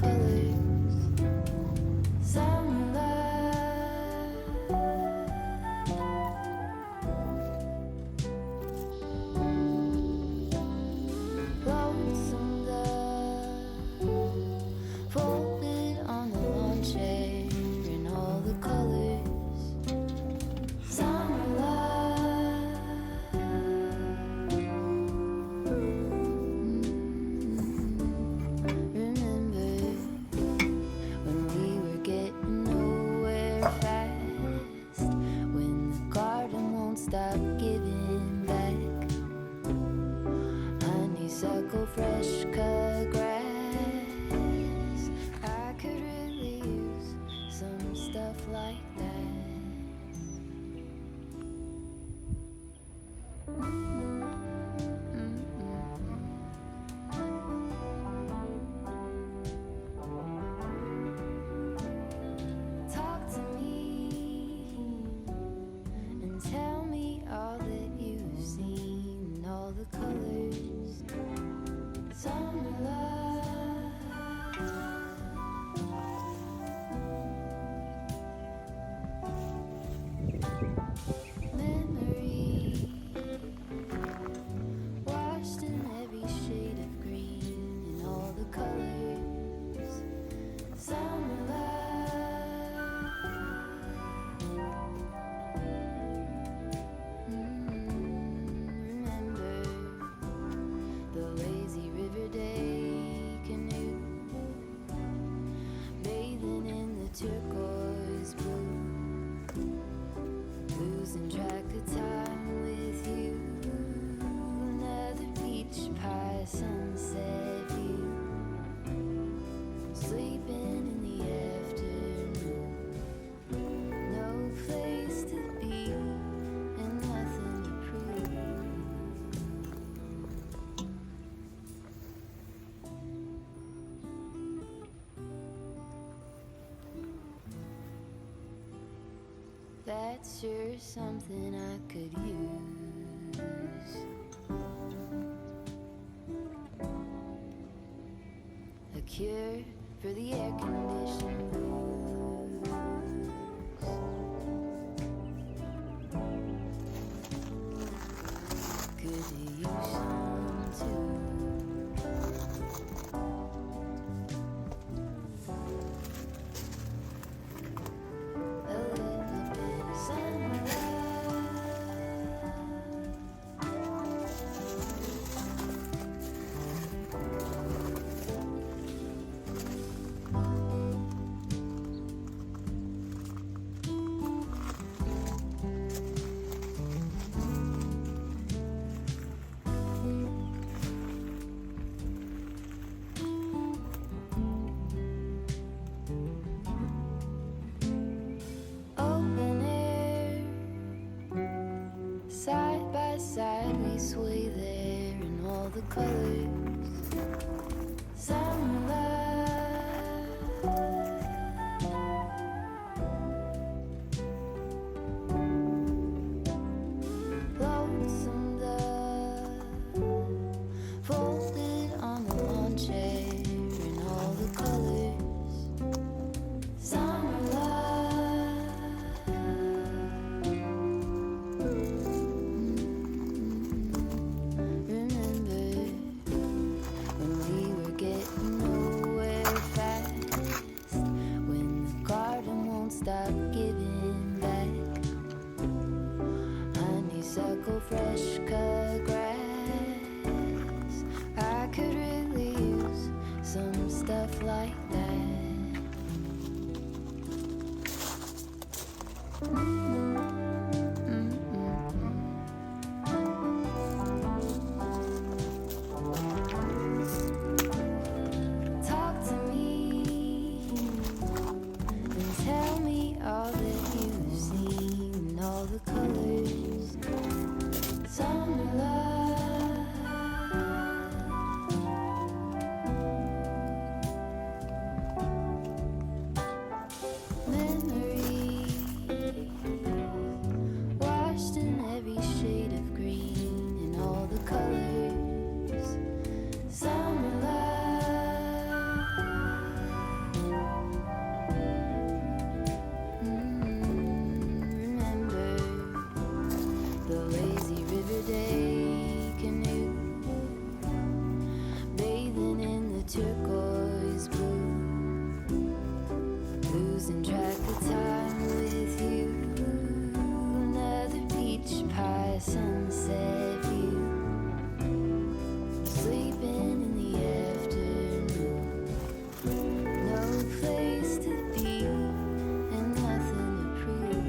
colors. Summer love. Lonesome love. Folded on the lawn chair in all the colors. Summer love. Remember when we were getting nowhere fast, when the garden won't stop giving back honeysuckle, fresh cut grass. I could really use some stuff like that. Talk to me and tell me all that you've seen, all the colors. Summer love. Memory washed in every shade of green in all the colors. Summer love. Remember the lazy river day canoe, bathing in the turquoise blue, losing track of time with you. Another peach pie sunset view, sleeping in the afternoon. No place to be and nothing to prove. That's sure something I could use. A cure for the air conditioned blues. Could use some too. A little bit of summer open air. Side by side we sway there in all the colors. Summer love. Lonesome love. Folded on the lawn chair in all the colors. Summer love. Remember when we were getting nowhere fast, when the garden won't stop giving back honeysuckle, fresh cut grass. I could really use some stuff like that. Talk to me and tell me all that you've seen, all the colors. Summer love. Memory washed in every shade of green in all the colors. Summer love. Losing track of time with you. Another peach pie sunset view. Sleeping in the afternoon. No place to be and nothing to prove.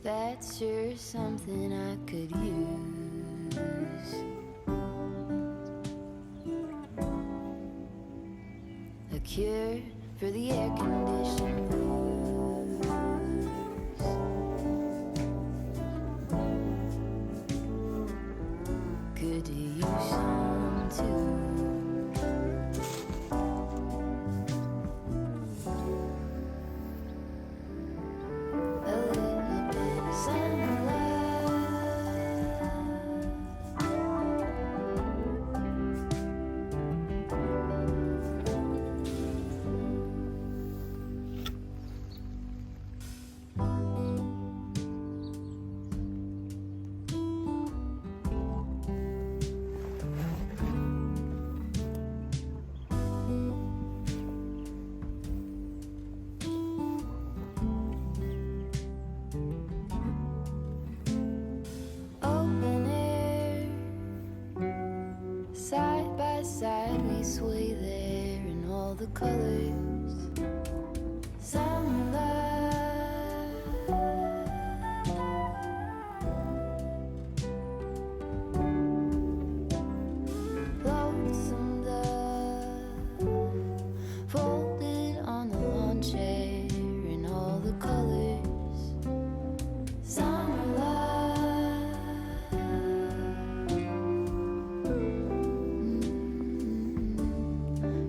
That's sure something I could use. A cure for the air conditioned blues. Good to use some too. A little bit of open air. Side by side we sway there in all the colors. Summer love. Lonesome dove. Folded on the lawn chair in all the colors. Summer love.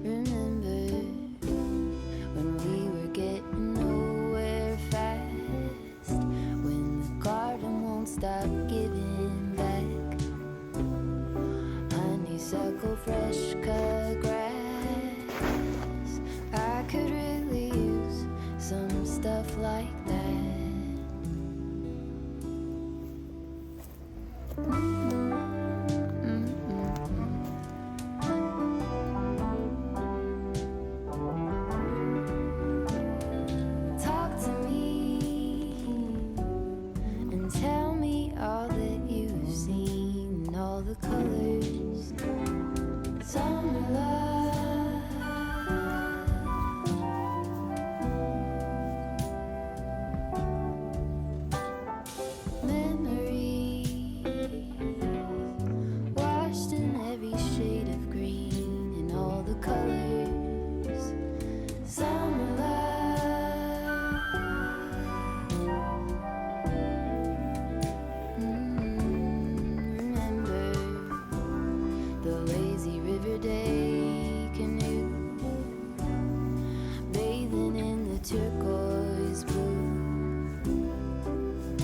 Remember when we were getting nowhere fast, when the garden won't stop giving back. Honeysuckle, fresh cut grass. I could really use some stuff like that. Talk to me and tell me all that you've seen, all the colors. Summer love. Memories washed in every shade of green in all the colors. Summer love. Remember the lazy river day canoe, bathing in the turquoise blue.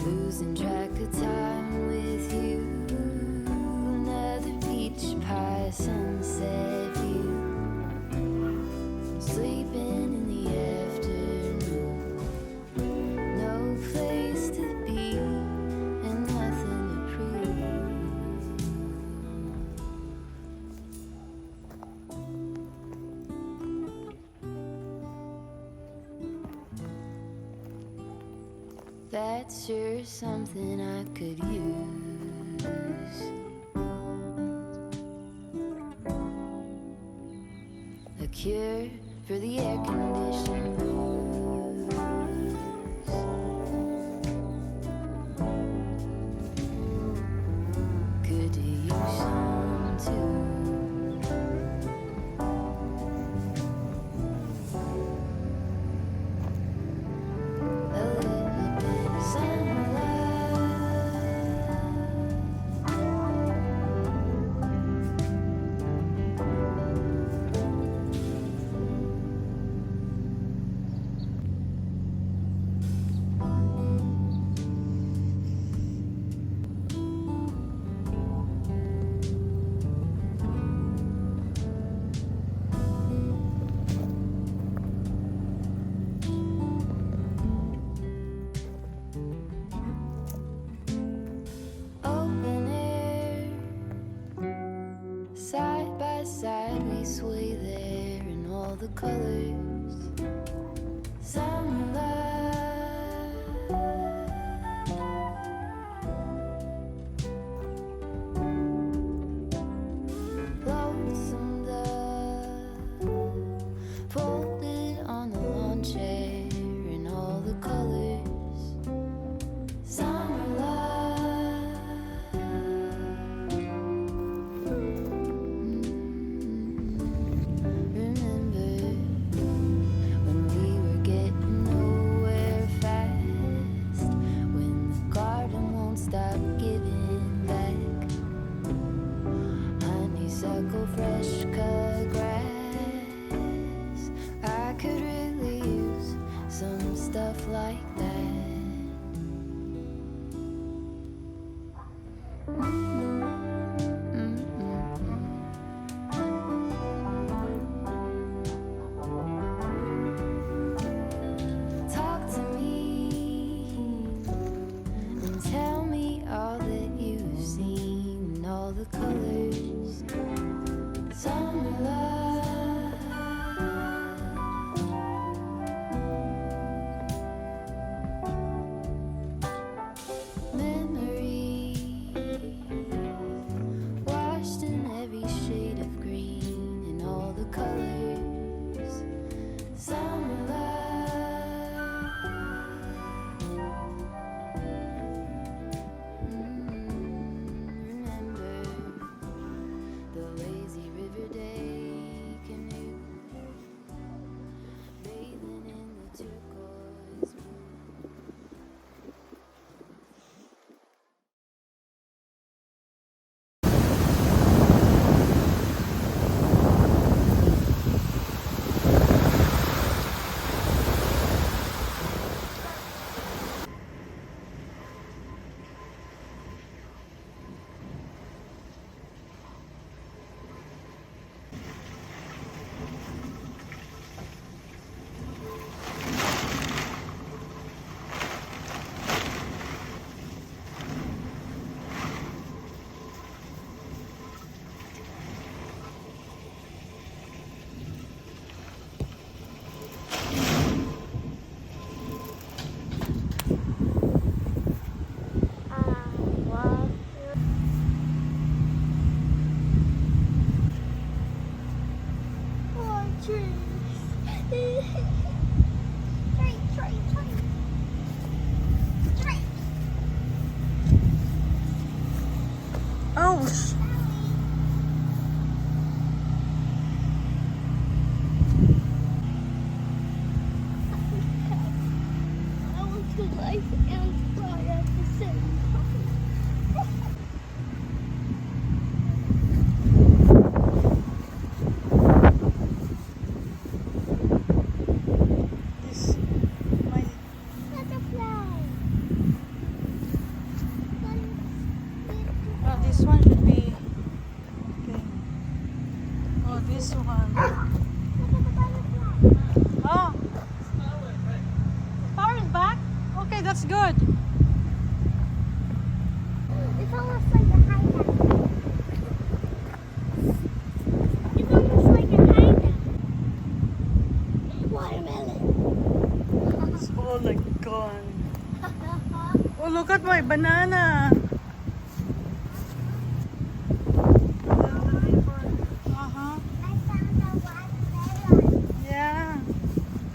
Losing track of time with you. Another peach pie sunset view. Sleeping in the afternoon. No place to be and nothing to prove. That's sure something I could use. A cure for the air conditioned blues. Good to use some too. A little bit of summer love. raceway there in all the colors. Summer love, lonesome dove, folded on the lawn chair in all the colors. Summer love, remember when we were getting nowhere fast, when the garden won't stop giving back honeysuckle, fresh cut grass. I could really use some stuff like that. Talk to me and tell me all that you've seen and all the colors. Summer love, memory washed in every shade of green and all the colors. Summer love, remember the lazy river day canoe, bathing in the turquoise blue. Ouch! I want to life and fly at the same time. This my Butterfly. this one should be okay. Oh, this one. Oh, power is back. Okay, that's good. It's almost like a hideout. It's almost like a hideout. Watermelon. It's all like gone. Oh, look at my banana. Uh-huh. I found a watermelon. Yeah.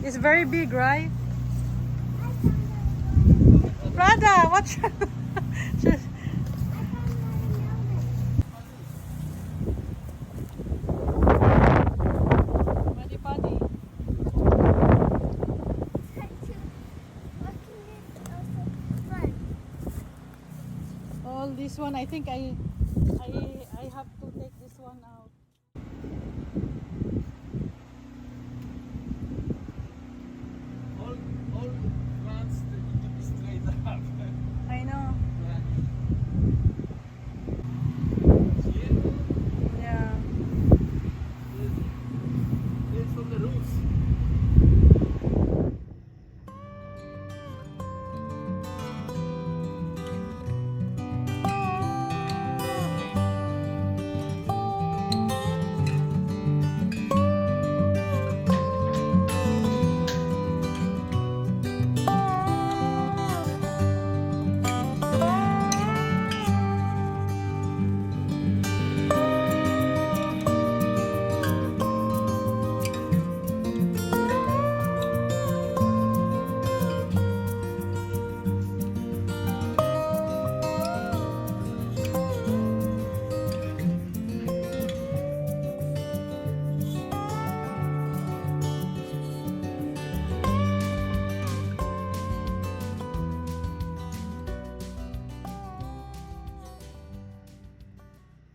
It's very big, right? I found a watermelon. Prada, what's I found watermelon. Buddy, buddy. All this one, I think I have to take this one out.